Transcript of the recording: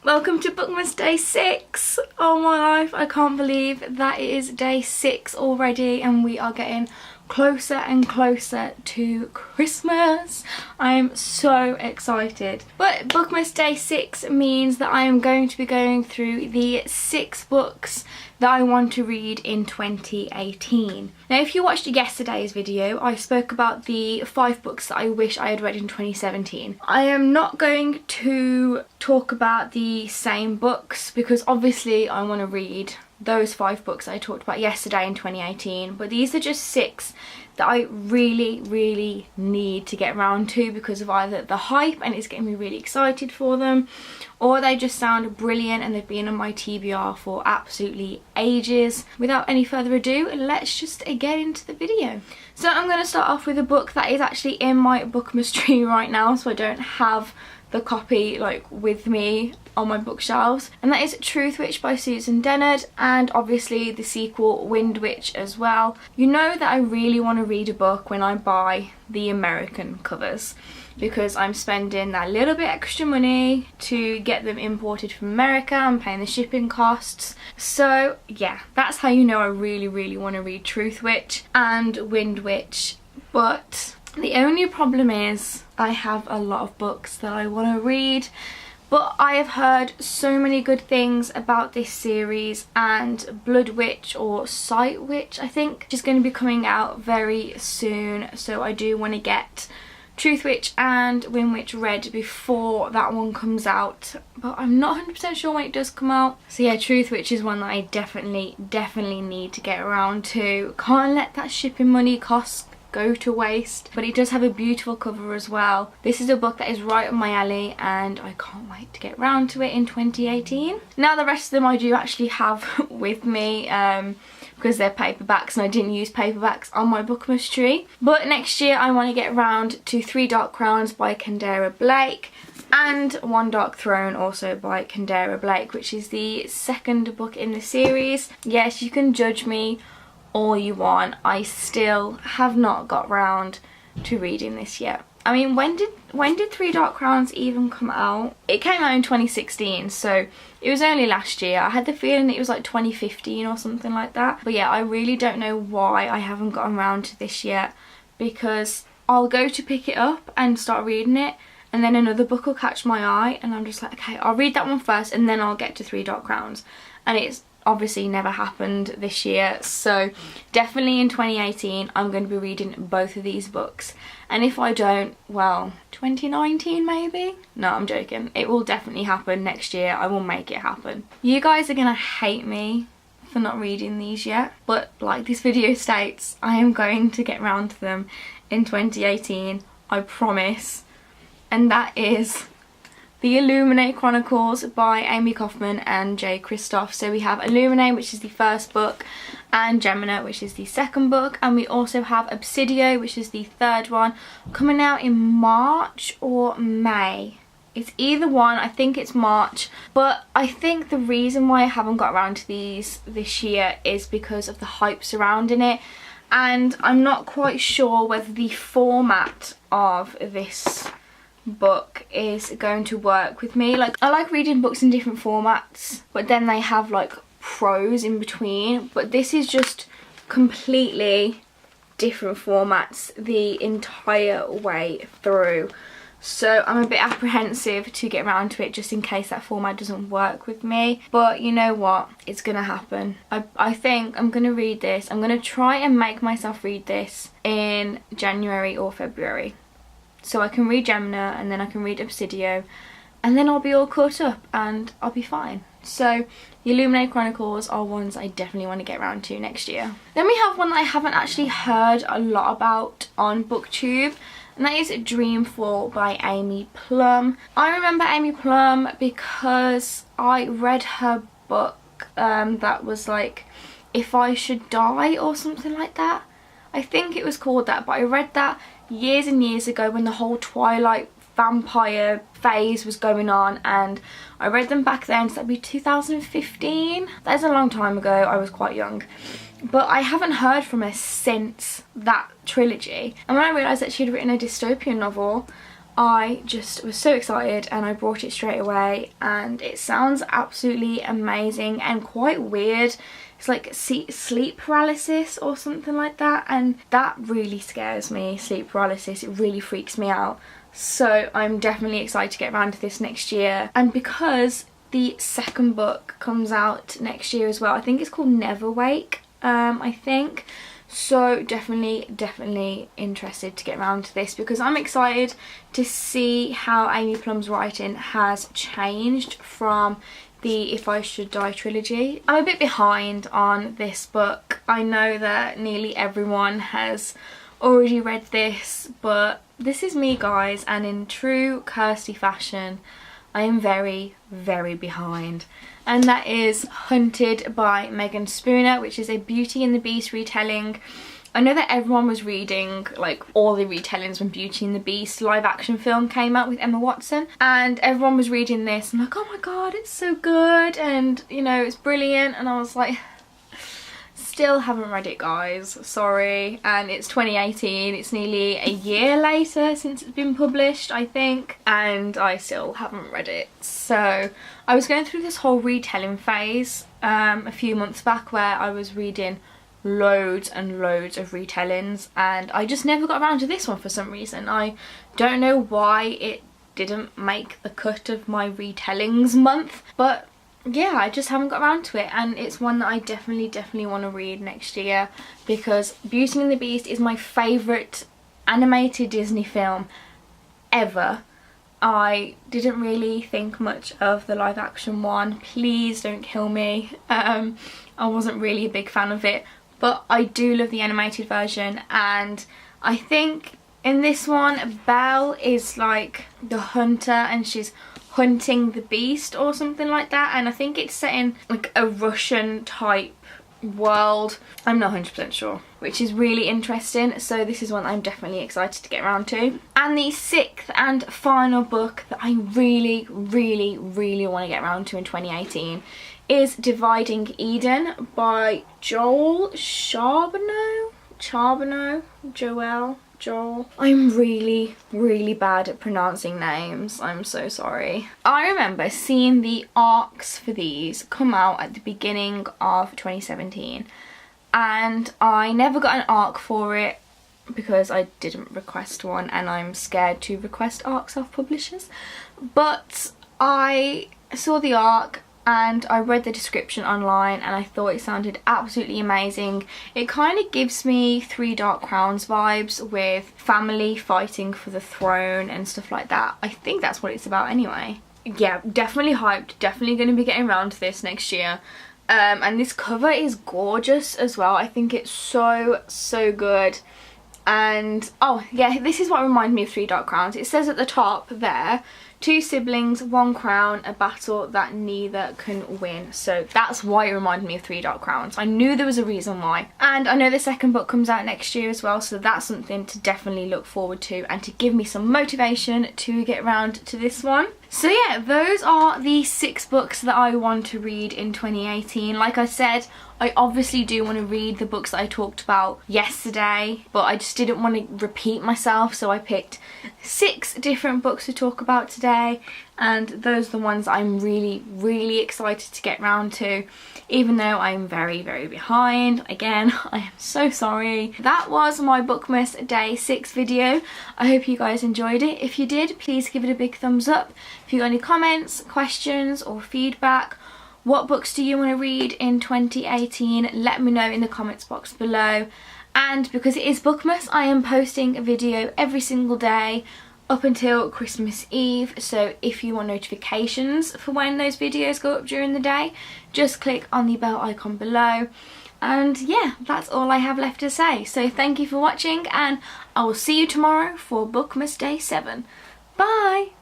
Welcome to BOOKMAS day 6. Oh my life, I can't believe that it is day 6 already and we are getting closer and closer to Christmas. I'm so excited. But BOOKMAS day 6 means that I am going to be going through the 6 books that I want to read in 2018. Now if you watched yesterday's video, I spoke about the 5 books that I wish I had read in 2017. I am not going to talk about the same books because obviously I want to read those 5 books I talked about yesterday in 2018, but these are just 6 that I really need to get around to because of either the hype and it's getting me really excited for them, or they just sound brilliant and they've been on my TBR for absolutely ages. Without any further ado, let's just get into the video. So I'm going to start off with a book that is actually in my BOOKMAS tree right now, so I don't have the copy like with me on my bookshelves, and that is Truth Witch by Susan Dennard, and obviously the sequel Wind Witch as well. You know that I really want to read a book when I buy the American covers because I'm spending that little bit extra money to get them imported from America and paying the shipping costs. So yeah, that's how you know I really want to read Truth Witch and Wind Witch. But the only problem is I have a lot of books that I want to read, but I have heard so many good things about this series, and Blood Witch or Sight Witch I think is going to be coming out very soon, so I do want to get Truth Witch and Wind Witch read before that one comes out, but I'm not 100% sure when it does come out. So yeah, Truth Witch is one that I definitely need to get around to. Can't let that shipping money cost go to waste. But it does have a beautiful cover as well. This is a book that is right up my alley and I can't wait to get round to it in 2018. Now the rest of them I do actually have with me because they're paperbacks and I didn't use paperbacks on my BOOKMAS tree. But next year I want to get round to 3 Dark Crowns by Kendera Blake and 1 Dark Throne also by Kendera Blake, which is the 2nd book in the series. Yes, you can judge me all you want, I still have not got round to reading this yet. I mean, when did 3 Dark Crowns even come out? It came out in 2016, so it was only last year. I had the feeling it was like 2015 or something like that. But yeah, I really don't know why I haven't gotten round to this yet, because I'll go to pick it up and start reading it and then another book will catch my eye and I'm just like, okay, I'll read that one first and then I'll get to 3 Dark Crowns. And it's obviously never happened this year, so definitely in 2018 I'm going to be reading both of these books, and if I don't, well, 2019 maybe? No, I'm joking. It will definitely happen next year. I will make it happen. You guys are gonna hate me for not reading these yet, but like this video states, I am going to get round to them in 2018, I promise. And that is the Illuminate Chronicles by Amy Kaufman and Jay Kristoff. So we have Illuminate, which is the 1st book, and Gemina, which is the 2nd book, and we also have Obsidio, which is the 3rd one, coming out in March or May. It's either one, I think it's March, but I think the reason why I haven't got around to these this year is because of the hype surrounding it, and I'm not quite sure whether the format of this book is going to work with me. Like, I like reading books in different formats, but then they have like prose in between, but this is just completely different formats the entire way through, so I'm a bit apprehensive to get around to it just in case that format doesn't work with me. But you know what, it's gonna happen. I think I'm gonna read this. I'm gonna try and make myself read this in January or February, so I can read Gemina and then I can read Obsidio and then I'll be all caught up and I'll be fine. So the Illuminate Chronicles are ones I definitely want to get around to next year. Then we have one that I haven't actually heard a lot about on BookTube, and that is Dreamfall by Amy Plum. I remember Amy Plum because I read her book that was like If I Should Die or something like that. I think it was called that, but I read that years and years ago when the whole Twilight vampire phase was going on, and I read them back then, so that'd be 2015. That's a long time ago, I was quite young. But I haven't heard from her since that trilogy. And when I realised that she'd written a dystopian novel, I just was so excited and I brought it straight away, and it sounds absolutely amazing and quite weird. It's like sleep paralysis or something like that, and that really scares me. Sleep paralysis, it really freaks me out. So I'm definitely excited to get around to this next year. And because the second book comes out next year as well, I think it's called Never Wake, I think. So definitely interested to get around to this, because I'm excited to see how Amy Plum's writing has changed from the If I Should Die trilogy. I'm a bit behind on this book. I know that nearly everyone has already read this, but this is me, guys, and in true Kirsty fashion, I am very behind. And that is Hunted by Megan Spooner, which is a Beauty and the Beast retelling. I know that everyone was reading like all the retellings when Beauty and the Beast live action film came out with Emma Watson, and everyone was reading this and like, oh my god, it's so good, and you know, it's brilliant. And I was like, still haven't read it, guys, sorry. And it's 2018, it's nearly a year later since it's been published, I think, and I still haven't read it. So I was going through this whole retelling phase a few months back where I was reading loads and loads of retellings, and I just never got around to this one for some reason. I don't know why it didn't make the cut of my retellings month, but yeah, I just haven't got around to it, and it's one that I definitely want to read next year, because Beauty and the Beast is my favourite animated Disney film ever. I didn't really think much of the live action one, please don't kill me. I wasn't really a big fan of it, but I do love the animated version. And I think in this one, Belle is like the hunter and she's hunting the beast or something like that, and I think it's set in like a Russian type world. I'm not 100% sure, which is really interesting. So this is one I'm definitely excited to get around to. And the sixth and final book that I really want to get around to in 2018 is Dividing Eden by Joel. I'm really bad at pronouncing names, I'm so sorry. I remember seeing the arcs for these come out at the beginning of 2017, and I never got an arc for it because I didn't request one, and I'm scared to request arcs off publishers. But I saw the arc and I read the description online and I thought it sounded absolutely amazing. It kind of gives me Three Dark Crowns vibes, with family fighting for the throne and stuff like that. I think that's what it's about anyway. Yeah, definitely hyped, definitely going to be getting around to this next year. And this cover is gorgeous as well. I think it's so good. And oh yeah, this is what reminded me of Three Dark Crowns. It says at the top there, 2 siblings, 1 crown, a battle that neither can win. So that's why it reminded me of Three Dark Crowns. I knew there was a reason why. And I know the second book comes out next year as well, so that's something to definitely look forward to and to give me some motivation to get around to this one. So yeah, those are the 6 books that I want to read in 2018. Like I said, I obviously do want to read the books that I talked about yesterday, but I just didn't want to repeat myself, so I picked 6 different books to talk about today, and those are the ones I'm really excited to get round to, even though I'm very behind. Again, I am so sorry. That was my BOOKMAS Day 6 video. I hope you guys enjoyed it. If you did, please give it a big thumbs up. If you got any comments, questions or feedback, what books do you want to read in 2018? Let me know in the comments box below. And because it is BOOKMAS, I am posting a video every single day up until Christmas Eve. So if you want notifications for when those videos go up during the day, just click on the bell icon below. And yeah, that's all I have left to say. So thank you for watching, and I will see you tomorrow for BOOKMAS Day 7. Bye!